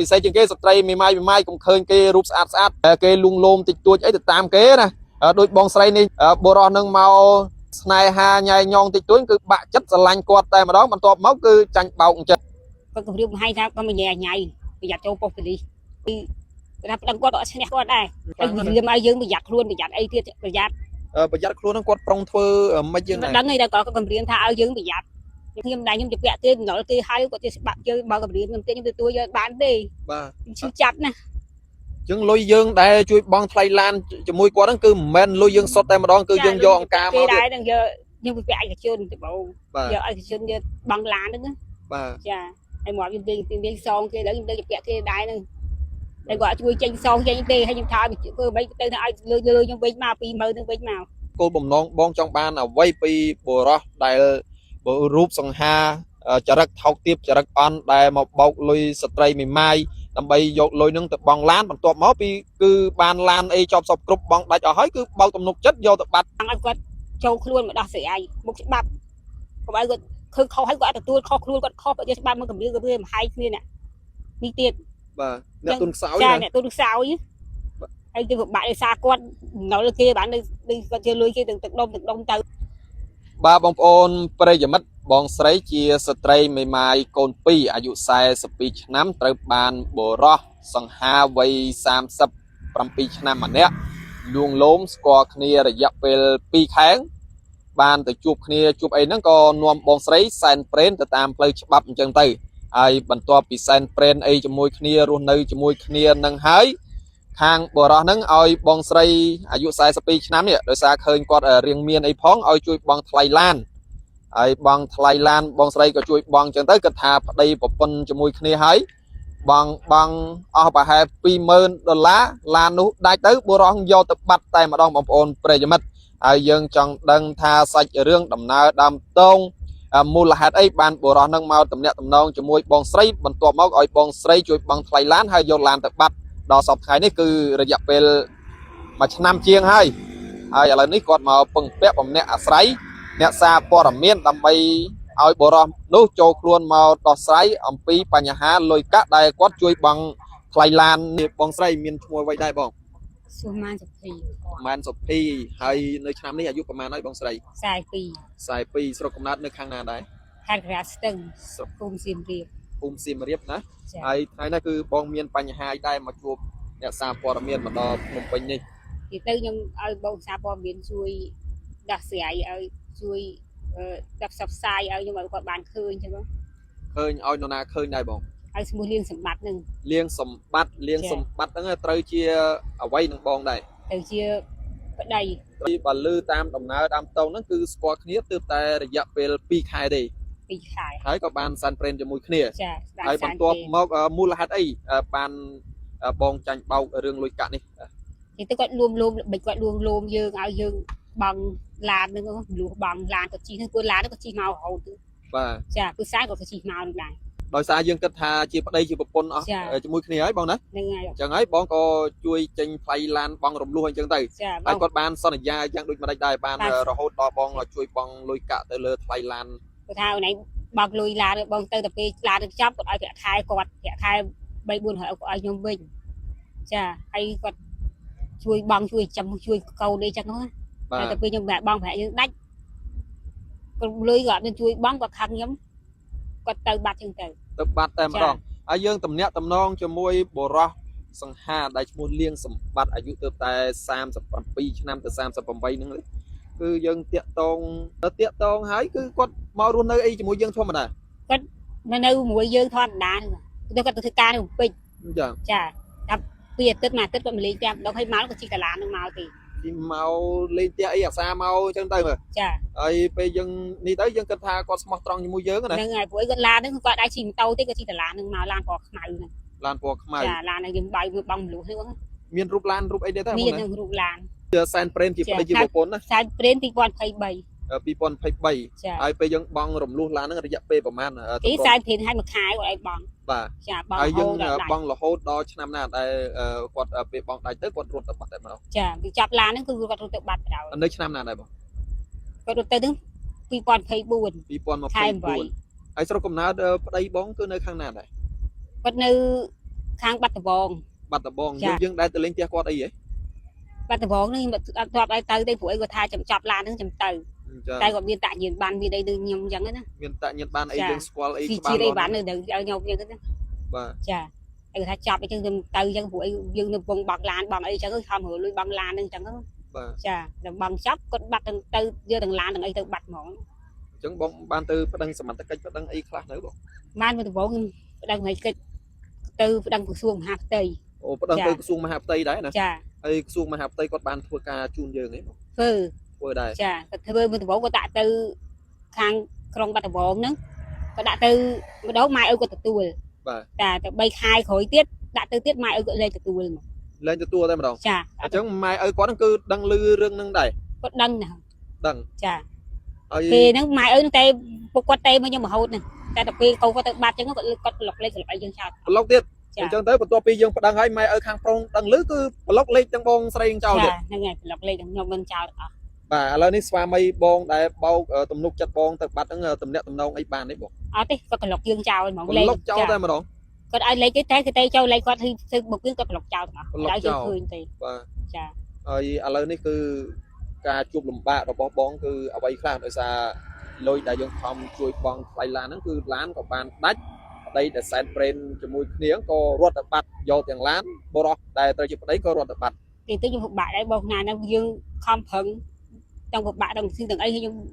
ពិសេសជាងគេស្ត្រីមីម៉ាយកុំឃើញគេរូបស្អាតគេលួងលោមតិចតួចអីទៅតាមគេណាដូចបងស្រីនេះបុរសនឹងមកស្នេហាញ៉ៃញងតិចតួចគឺបាក់ចិត្តស្រឡាញ់គាត់តែម្ដងបន្ទាប់មកគឺចាញ់បោកអញ្ចឹងគាត់គម្រាមឲ្យថាគាត់មិនញ៉ៃប្រយ័ត្នចូលប៉ុស្តិ៍ប៉ូលីសគឺថាប្តឹងគាត់អត់ឈ្នះគាត់ដែរហើយគម្រាមឲ្យយើងប្រយ័ត្នខ្លួនប្រយ័ត្នអីទៀតប្រយ័ត្នខ្លួនហ្នឹងគាត់ប្រុងធ្វើមិនយើងដឹងអីដល់គាត់គម្រាមថាឲ្យយើងប្រយ័ត្នខ្ញុំដែរខ្ញុំជពាក់ទេងល់ទេហើយគាត់ទៅច្បាប់យើងបើគម្រាមខ្ញុំទេខ្ញុំទៅទួយកបានទេបាទឈឺចាប់ណាចឹងលុយយើងដែលជួយបង់ថ្លៃឡានជាមួយគាត់ហ្នឹងគឺមិនមែនលុយយើងសុទ្ធតែម្ដងគឺយើងយកអង្គការមកទៀតដែរនឹងយកខ្ញុំទៅពាក់ឯកជនទៅបងយកឯកជនយកបង់ឡានហ្នឹងបាទចាហើយមកយើងសងគេដល់ខ្ញុំទៅពាក់គេដែរហ្នឹងតែគាត់ជួយចេញសងចេញទេហើយខ្ញុំថាធ្វើអ្វីទៅឲ្យលុយខ្ញុំវិញមក20000ហ្នឹងវិញមកគោលបំណងបងចង់បានអ្វីពីបុរសដែលរូបសង្ហាចរិតថោកទាបចរិតអន់ដែលមកបោកលុយស្ត្រីមីម៉ាយដើម្បីយកលុយនឹងទៅបង់ឡានបន្ទាប់មកពីគឺបានឡានអីជាប់សពគ្រប់បង់ដាច់អស់ហើយគឺបោកទំនុកចិត្តយកទៅបាត់ឲ្យគាត់ចូលខ្លួនមកដោះស្រាយមុខច្បាប់កុំឲ្យគាត់ឃើញខុសហើយគាត់ទទួលខុសខ្លួនគាត់ខុសបើច្បាប់មកគម្រាមមហាយគ្នានេះទៀតបាទអ្នកទុនខ្សោយចាអ្នកទុនខ្សោយហើយទៅពិបាកដោយសារគាត់នៅគេបាននៅគាត់ជាលុយគេទាំងទឹកដុំទៅបាទបងប្អូនប្រិយមិត្តបងស្រីជាស្ត្រីមេម៉ាយកូន2អាយុ42ឆ្នាំត្រូវបានបុរសសង្ហាវ័យ37ឆ្នាំម្នាក់លួងលោមស្គាល់គ្នារយៈពេល2ខែបានទៅជួបគ្នាជួបអីហ្នឹងក៏នាំបងស្រីសែនព្រេនទៅតាមផ្លូវច្បាប់អញ្ចឹងទៅហើយបន្ទាប់ពីសែនព្រេនអីជាមួយគ្នារស់នៅជាមួយគ្នានឹងហើយខាងបុរសហ្នឹងឲ្យបងស្រីអាយុ42ឆ្នាំនេះដោយសារឃើញគាត់រៀងមានអីផងឲ្យជួយបង់ថ្លៃឡានហើយបង់ថ្លៃឡានបងស្រីក៏ជួយបង់អញ្ចឹងទៅគិតថាប្តីប្រពន្ធជាមួយគ្នាហើយបង់អស់ប្រហែល$20000ឡាននោះដាច់ទៅបុរសយកទៅបាត់តែម្ដងបងប្អូនប្រិយមិត្តហើយយើងចង់ដឹងថាសាច់រឿងដំណើរដើមតងមូលហេតុអីបានបុរសនឹងមកតំណាក់តំណងជាមួយបងស្រីបន្ទាប់មកឲ្យបងស្រីជួយបង់ថ្លៃឡានហើយយកឡានទៅបាត់ដល់សប្តាហ៍នេះគឺរយៈពេល1ឆ្នាំជាងហើយឥឡូវនេះគាត់មកពឹងពាក់បំនាក់អាស្រ័យអ្នកសារព័ត៌មានដើម្បីឲ្យបុរសនោះចូលខ្លួនមកដោះស្រាយអំពីបញ្ហាលុយកាក់ដែលគាត់ជួយបង់ថ្លៃឡាននេះបងស្រីមានឈ្មោះអ្វីដែរបងសួរម៉ានសុភីហើយនៅឆ្នាំនេះអាយុប្រហែលហើយបងស្រី42ស្រុកកំណើតនៅខាងណាដែរខេត្តរាជស្ទឹងភូមិសៀមរាបណាហើយថ្ងៃនេះគឺបងមានបញ្ហាដែរមកជួបអ្នកសារព័ត៌មានមកដល់ភ្នំពេញនេះទីទៅខ្ញុំឲ្យបងសារព័ត៌មានជួយដោះស្រាយឲ្យជួយដាក់ផ្សព្វផ្សាយឲ្យខ្ញុំឲ្យគាត់បានឃើញចឹងបងឃើញឲ្យនរណាឃើញដែរបងឲ្យឈ្មោះលៀងសម្បត្តិហ្នឹងត្រូវជាអ្វីនឹងបងដែរទៅជាប្តីបើលឺតាមដំណើរដើមតោងហ្នឹងគឺស្គាល់គ្នាទើបតែរយៈពេល2ខែទេ2ខែហើយក៏បានសានព្រេនជាមួយគ្នាចាហើយបន្ទាប់មកមូលហេតុអីបានបងចាញ់បោករឿងលុយកាក់នេះទីទៅគាត់លួងលោមយើងឲ្យយើងបង់ឡានហ្នឹងលួសបង់ឡានគាត់ជិះហ្នឹងពួកឡានហ្នឹងគាត់ជិះមករហូតទៅបាទចាគឺខ្សែគាត់ជិះមកនឹងដែរដោយសារយើងគិតថាជាប្តីជាប្រពន្ធអស់ជាមួយគ្នាហើយបងណាហ្នឹងហើយអញ្ចឹងហើយបងក៏ជួយចេញថ្លៃឡានបងរំលោះអញ្ចឹងទៅហើយគាត់បានសន្យាយ៉ាងដូចម្ដេចដែរបានរហូតដល់បងជួយបង់លុយកាក់ទៅលើថ្លៃឡានគាត់ថាអូនឯងបង់លុយឡានបងទៅតែពេលឡានទៅចាប់គាត់ឲ្យប្រាក់ខែគាត់ប្រាក់ខែ3-400ឲ្យខ្ញុំវិញចាហើយគាត់ជួយបង់ជួយចាំជួយកូនអីចឹងហ្នឹងតែពេលខ្ញុំបង់ប្រាក់យើងដាច់គាត់លុយគាត់នឹងជួយបង់គាត់ខាងខ្ញុំគាត់ទៅបាត់ចឹងទៅបាត់តែម្ដងហើយយើងតំណាក់តំណងជាមួយបុរសសង្ហាដែលឈ្មោះលៀងសម្បត្តិអាយុទើបតែ37ឆ្នាំទៅ38ហ្នឹងគឺយើងតាក់តងហើយគឺគាត់មករស់នៅអីជាមួយយើងធម្មតាគាត់នៅជាមួយយើងធម្មតាគាត់ទៅធ្វើការនៅពេជ្រចាដល់ពីអាទិត្យមួយអាទិត្យគាត់មកលេងផ្ទះម្ដងហើយមកគាត់ជិះកាឡានឹងមកទេមកលេងផ្ទះអីអាសាមកអញ្ចឹងទៅមើលចាហើយពេលយើងនេះទៅយើងគិតថាគាត់ស្មោះត្រង់ជាមួយយើងណាហ្នឹងហើយព្រោះគាត់ឡានហ្នឹងគាត់អាចជិះម៉ូតូទេគាត់ជិះកាឡានឹងមកឡានពណ៌ខ្មៅហ្នឹងឡានពណ៌ខ្មៅចាឡានហ្នឹងយើងបាយបង់មនុស្សហ្នឹងមានរូបឡានរូបអីទេតាមានរូបឡានសែនព្រេនជាប្តីជាប្រពន្ធណាសែនព្រេន2023ហើយពេលយើងបង់រំលោះឡានហ្នឹងរយៈពេលប្រហែលទីសែនព្រេនឲ្យមួយខែគាត់ឲ្យបង់បាទចាបង់ហើយយើងបង់រហូតដល់ឆ្នាំណាដែលគាត់ពេលបង់ដាច់ទៅគាត់រត់ទៅបាត់តែម្ដងចាគឺចាប់ឡានហ្នឹងគឺគាត់រត់ទៅបាត់បណ្ដោយនៅឆ្នាំណាដែរបងគាត់រត់ទៅហ្នឹង2024ហើយស្រុកកំណើតប្តីបងគឺនៅខាងណាដែរគាត់នៅ khang bắt bong dương đây từ lên tia quạt ấy bắt bong này mà thọp ai tới đây buổi của tha chậm chọp lan nó chậm từ đây còn biên tại nhiên ban bên đây đừng nhầm chẳng á biên tại nhiên ban ấy dương squall ấy chỉ đây bán được ở nhau như thế chà ai tha chọp chứ từ chẳng buổi dương được bong bạc lan bằng ấy chẳng có tham hưởng lui bằng lan nên chẳng có chà bằng chóc con bắt từ đưa đằng lan đằng ấy từ bắt mỏng chẳng bong ban từ đang sắm tất cả đang ấy khác nữa bộ man bắt bong đang ngày cái từ đang cuộc xuông hạt tây ồ đang từ xuông mà hạt tây đấy nè chà ấy xuông mà hạt tây con ban thua ca chun dương ấy vừa đây chà thưa mình bố có tạ từ khang krong bắt bong nữa có tạ từ đó mai ơi có từ tuổi chà bay khai khối tiết tạ từ tiết mai ơi gọi lên từ tuổi mà lên từ tua đây mà đâu chà chẳng mai ơi có đăng cư đăng lư rương nâng đầy có đăng nào đăng chà thì nó mai ơi nó tê một con tê mới nhưng mà hậu nè ta tập pi câu có từ bát chứ nó có lọc lên lại dương sao lọc tiết chẳng tới một tua pi dương đăng hay mai ơi khang prong đăng lứ cứ lọc lên trong bông say chào vậy ngày lọc lên trong bên chào bà lên đi xóa mây bông đại bao tầm nút chặt bông từ bát đến tầm nẹt tầm nông ấy bàn đấy bộ tí có lọc dương chào mà lên lọc chào đây mà đâu còn ai lấy cái tay châu lấy con thì một cái lọc chào mà lọc chào lên đi cứ ca chụp lùm bạ rồi bong cứ ở đây khác rồi xa lôi đại dương phòng chui bong phải là nó cứ lán của bàn đách đây để sand brain cho mùi miếng có ruột tập bát do tiền lán bò đó tại tôi chụp đấy có ruột tập bát thì tôi dùng một bãi đây bông này nó dương không phấn trong một bãi đồng xin từng ấy nhưng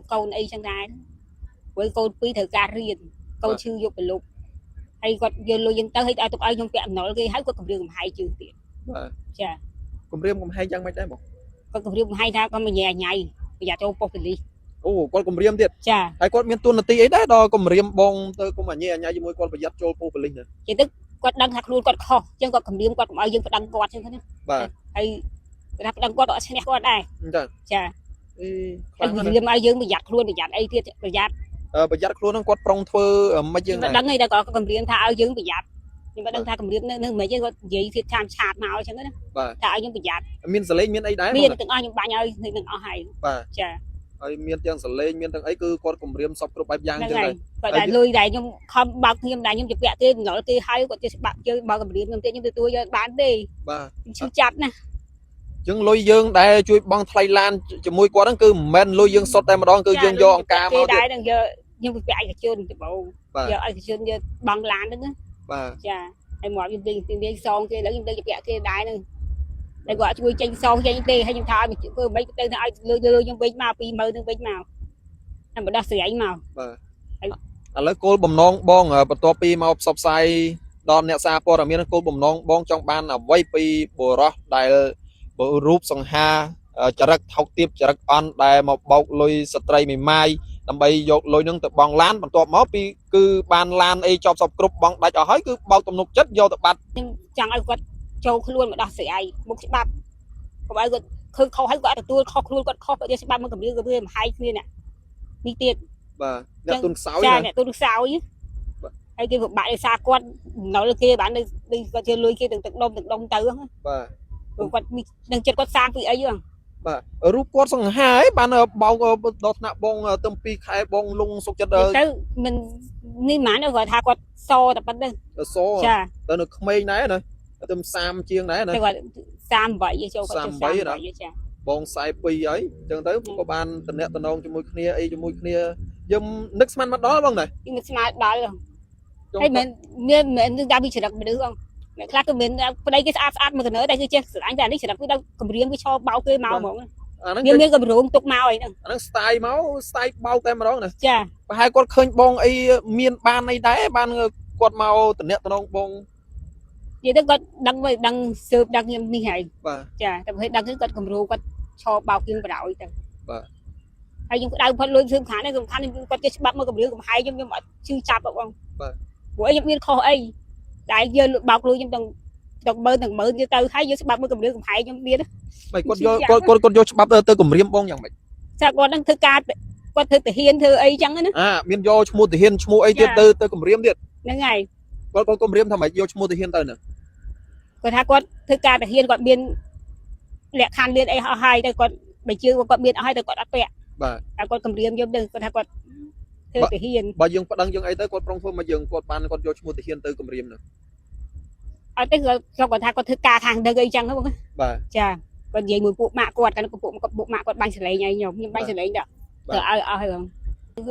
câu này sang đài với câu quý thời ca riêng câu chưa dục lục hay còn giờ lôi dân tới hay tụi ai trong tiệm nói cái hái có cầm riêng hai trường tiền chà cầm riêng cầm hai chân mấy trái một con cầm riêng hai ra con mà nhẹ nhảy bây giờ cho bông đi ô con cầm riêng thiệt chà hay con miền tuôn là tí ấy đấy đó cầm riêng bông tôi cũng mà nhẹ nhảy với môi con phải giặt cho bông linh nữa chỉ tức con đăng hạt luôn con kho chứ con cầm riêng con ở dương đăng quạt chứ thế hay đăng quạt đó sẽ con này chà cầm riêng ở dương bị giặt luôn bị giặt ấy thiệt bị giặt bây giờ luôn nó quạt prong thưa mấy dương này đăng này đã có cầm riêng thà ở dương bị giặt nhưng mà đăng thà cầm riêng nên mấy cái gì thì tham sạt màu chứ đó thà ở dương bị giặt miền sờ lên miền ấy đấy miền từng ai những bạn ơi thì đừng ở hay chà miền tiếng sờ lên miền từng ấy cứ con cầm riêng sọc pro bài giang chứ này gọi là lùi đại nhưng không bao nhiêu đại nhưng chụp vẽ kia nói kia hay của bạn chơi bao cầm riêng nhưng tôi bán đi chưa chặt nè chứng lôi dương đây chui băng Thái Lan cho mùi quá đăng cứ men lôi dương sọt tay mà đón cứ dương do ông ca mà đây đang giờ nhưng vẽ cái chân thì bộ giờ ai chân giờ băng lan đó chà em mọi tiền đi son kia lấy tiền vẽ kia đại nữa để gọi chui tranh son tranh tê hay những thay mình cứ mấy tên ai lôi những bên màu pi mơ những bên màu em đã sửa ảnh màu lấy cô bầm non bong ở bờ topi màu sọc sai đòn nẹt xa po là miền cô bầm non bong trong ban là vây pi bờ rót đại bộ rúp song ha chả rắc học tiếp chả rắc on đại một bọc lôi stray mì mai làm bay dột lôi nâng từ bong lán bằng tua máu pi cứ ban lan ấy cho sọc group bong đại ở hết cứ bao tầm nục chất vô tập bát chẳng ai quật châu luôn mà đặt sợi ai một cái bắp còn ai quật khơi khâu hay gọi là tôi kho luôn quật kho vậy sẽ bắp mới cầm đưa cái hai kia nè đi tiền nè tuần sáu nè tôi được sáu chứ hay kia một bạn xa quan nói là kia bạn đi qua chơi lôi kia từng đông tới quật đừng chết quật sang thì ấy chứ ở rúp quật song hai bạn bao đọt nạ bong tâm pi khai bong lung sục chất tới mình nên mãi nó gọi thà quật so tập bắt đây so tao được mây này nè tâm sam chiên này nè gọi sam vậy cho sam vậy đó bong sai pi ấy chẳng tới có ban tình nẹt tình nông cho môi kia ấy cho môi kia dùm nước man mắt đó bông này nước man đó rồi hay mình ra bị chật mình được không mẹ khác cái mình đây cái áp mà cái nữa đây cái chết anh ra đấy chật cái đâu cầm riêng cái cho bao cái màu mỏng miếng cầm ruộng tục màu ấy nó style máu style bao tem mà đó nè chà hai con khơi bong ấy miên ban này đáy ban quạt màu tình nẹt tình nông bong vậy tức có đăng sớm đăng như này chà tập hết đăng cái con cầm ruộng con cho bao kiên vào đạo ấy hay những cái phân luôn xương khá này dùng khăn con cái bắp mà cầm riêng cầm hai nhưng mà chưa chặt được không của nhân viên kho ấy đại giờ bọc luôn trong tầng mới như tao thấy vô bắp mới cầm riêng cầm hai trong bia đó mày con vô bắp tao cầm riêng bong chẳng mày sao con đang thư ca con thư hiền thư ấy chẳng á miền vô mua từ hiền mua ấy tao cầm riêng điện nên ngày con cầm riêng thằng mày vô mua từ hiền tao nè còn hai con thư ca từ hiền còn biên lẹ khăn biên ấy hai đây còn mày chưa còn biên hai đây còn đã vẹn con cầm riêng vô đừng con hai con thư từ hiền bà dương đăng dương ấy tới con prong phương mà dương con ban con vô mua từ hiền tới cầm riêng nè ở tới cho còn thay con thứ ca thằng đây gây chăng đó không បាទ ចាគាត់និយាយមួយពួកម៉ាក់គាត់គាត់ពួកម៉ាក់គាត់បាញ់សលេងឲ្យខ្ញុំបាញ់សលេងដល់ទៅឲ្យហើយ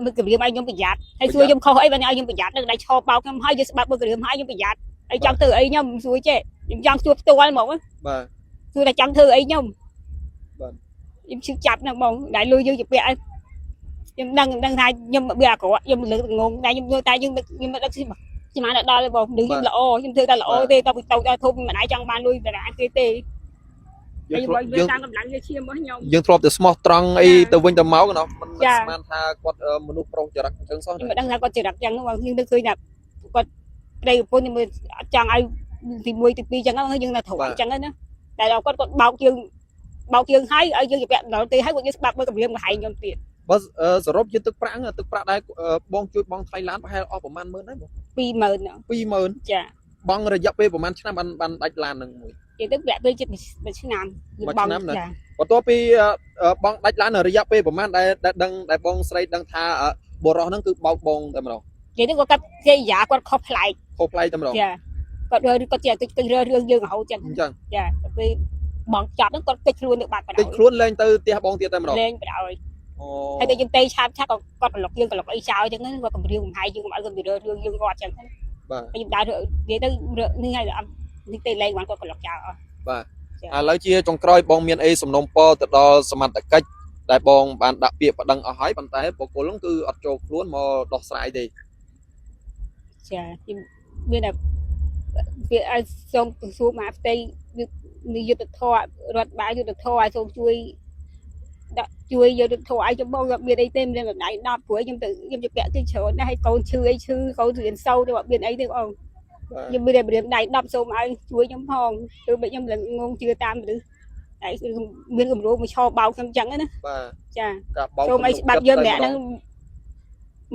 មើលគម្រាមឲ្យខ្ញុំប្រយ័ត្នហើយសួរខ្ញុំខុសអីបើឲ្យខ្ញុំប្រយ័ត្ននឹងដៃឈប់បោកខ្ញុំហើយយកស្បាប់មើលគម្រាមឲ្យខ្ញុំប្រយ័ត្នហើយចង់ធ្វើអីខ្ញុំសួរចេះខ្ញុំចង់ជួបផ្ទាល់ហ្មង បាទ សួរតែចង់ធ្វើអីខ្ញុំ បាទ ខ្ញុំឈឺចាប់ណាស់បងតែលុយយើងជាពាក់ឲ្យខ្ញុំដឹងថាខ្ញុំវាអាក្រក់ខ្ញុំលើកងងតែខ្ញុំយល់តែយើងខ្ញុំមិនដឹកខ្ញុំបានដល់បងនឹងខ្ញុំល្អខ្ញុំធ្វើតែល្អទេតទៅដល់ធំមិនអាចចង់បានលុយតារាគេទេ យើង យើងតាមកម្លាំងវាឈាមរបស់ខ្ញុំ យើងធ្លាប់តែស្មោះត្រង់អីទៅវិញទៅមកណាមិនស្មានថាគាត់មនុស្សប្រុសចរិតអញ្ចឹងសោះ ខ្ញុំមិនដឹងថាគាត់ចរិតយ៉ាងហ្នឹងយើងនឹកឃើញថាគាត់ប្តីប្រពន្ធខ្ញុំអត់ចង់ឲ្យទី1ទី2អញ្ចឹងហ្នឹងយើងថាត្រូវអញ្ចឹងណាតែដល់គាត់បោកយើងហើយឲ្យយើងជាពាក់ដល់ទេហើយគាត់យើងស្បាប់មើលកម្រាមកំហែងខ្ញុំទៀត បើសរុបជាទឹកប្រាក់ដែលបងជួយបងថ្លៃឡានប្រហែលអស់ប្រហែល10000ដែរបង 20000 20000 ចា បងរយៈពេលប្រហែលឆ្នាំបានដាច់ឡាននឹងមួយ និយាយទៅពាក់ពេលជិត1ឆ្នាំចា បន្ទាប់ពីបងដាច់ឡានរយៈពេលប្រហែលដែលដឹងដែលបងស្រីដឹងថាបរោះហ្នឹងគឺបោកបងតែម្ដង និយាយទៅគាត់កាត់គេយ៉ាគាត់ខុសប្លែក ខុសប្លែកតែម្ដង ចាគាត់គាត់ចេះទៅរើរឿងយើងរហូតចឹង អញ្ចឹង ចាពេលបងចាប់ហ្នឹងគាត់គិតខ្លួននៅបាត់បណ្ដោយ តិចខ្លួនលែងទៅផ្ទះបងទៀតតែម្ដង លេងបណ្ដោយ អូ ហើយតែយើងទេឆាប់គាត់ប្រឡុកយើងប្រឡុកអីចោលចឹងហ្នឹងគាត់កម្រាវកំហែងយើងមកឲ្យគាត់ទៅរើរឿងយើងគាត់ចឹងហ្នឹង បាទ ខ្ញុំដើរនិយាយទៅនេះហើយនេះទេលេងគាត់ប្រឡុកចោលអស់ បាទឥឡូវជាចុងក្រោយបងមានអីសំណូមពរទៅដល់សមត្ថកិច្ចដែលបងបានដាក់ពាក្យប្តឹងអស់ហើយប៉ុន្តែបុគ្គលហ្នឹងគឺអត់ចូលខ្លួនមកដោះស្រាយទេ ចាខ្ញុំមានតែវាឲ្យសូមសួរមកផ្ទៃនិយុទ្ធធររដ្ឋបាលយុទ្ធធរឲ្យសូមជួយដាក់ជួយយុទ្ធធរឲ្យចំបងមានអីទេមានបណ្ដៃ10ព្រោះខ្ញុំទៅខ្ញុំជពាក់ទៅច្រើនដែរហើយកូនឈឺអីឈឺកូនរៀនសូវទៅអត់មានអីទេបងខ្ញុំមានតែព្រាមដៃ10សូមឲ្យជួយខ្ញុំផងគឺមិនខ្ញុំងងជឿតាមមនុស្សតែមានគម្រោងមកឆោបោកខ្ញុំចឹងណា បាទ ចា ការបោក សូមឲ្យច្បាប់យើងម្នាក់ហ្នឹង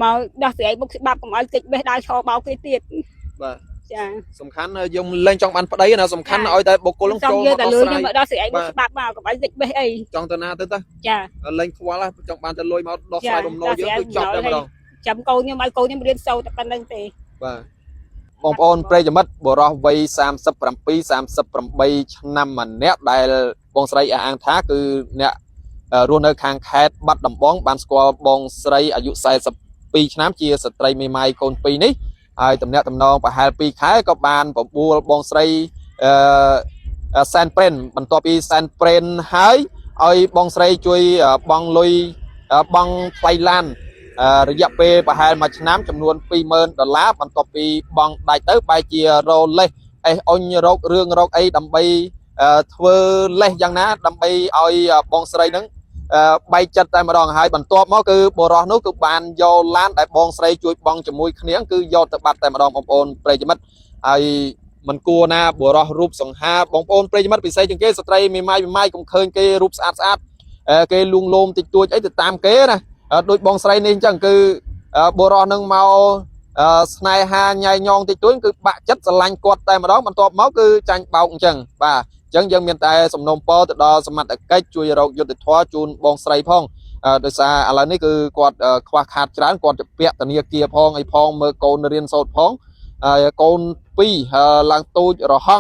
មកដោះស្រាយមុខច្បាប់កុំឲ្យតិចបេះដើរឆោបោកគេទៀត បាទ ចា សំខាន់យើងលែងចង់បានប្តីណាសំខាន់ឲ្យតែបុគ្គលហ្នឹងចូលមកដោះស្រាយ មកដោះស្រាយមុខច្បាប់មកកុំឲ្យតិចបេះអី ចង់ទៅណាទៅ ចា លែងខ្វល់ចង់បានតែលុយមកដោះស្រាយរំលោភយើងគឺចប់តែម្ដង ចាំកូនខ្ញុំឲ្យកូនខ្ញុំរៀនសូត្រតែប៉ុណ្្នឹងទេ បាទបងប្អូនប្រិយមិត្តបុរសវ័យ37 38ឆ្នាំម្នាក់ដែលបងស្រីអះអាងថាគឺអ្នករស់នៅខាងខេត្តបាត់ដំបងបានស្គាល់បងស្រីអាយុ42ឆ្នាំជាស្ត្រីមេម៉ាយកូន2នេះហើយតំណាក់តំណងប្រហែល2ខែក៏បានបបួលបងស្រីសែនព្រេនបន្ទាប់ពីសែនព្រេនហើយឲ្យបងស្រីជួយបង់លុយបង់ថ្លៃឡាន រយៈពេលប្រហែល1ឆ្នាំចំនួន$20000បន្ទាប់ពីបង់ដាច់ទៅបែរជារលេសអេសអុញរោគរឿងរោគអីដើម្បីធ្វើលេសយ៉ាងណាដើម្បីឲ្យបងស្រីហ្នឹងបែកចិត្តតែម្ដងហើយបន្ទាប់មកគឺបរោះនោះគឺបានយកឡានដែលបងស្រីជួយបង់ជាមួយគ្នាគឺយកទៅបាត់តែម្ដងបងប្អូនប្រិយមិត្តហើយមិនគួរណាបរោះរូបសង្ហាបងប្អូនប្រិយមិត្តពិសេសជាងគេស្ត្រីមេម៉ាយកុំឃើញគេរូបស្អាតគេលួងលោមតិចតួចអីទៅតាមគេណា ដូចបងស្រីនេះអញ្ចឹងគឺបុរសនឹងមកស្នេហាញ៉ៃញងតិចតួចគឺបាក់ចិត្តស្រឡាញ់គាត់តែម្ដងបន្ទាប់មកគឺចាញ់បោកអញ្ចឹងបាទអញ្ចឹងយើងមានតែសំណូមពរទៅដល់សមត្ថកិច្ចជួយរកយុត្តិធម៌ជូនបងស្រីផងដោយសារឥឡូវនេះគឺគាត់ខ្វះខាតច្រើនគាត់ទៅពាក់ធនាគារផងអីផងមើលកូនរៀនសូត្រផងហើយកូន2ឡើងទូចរហ័ង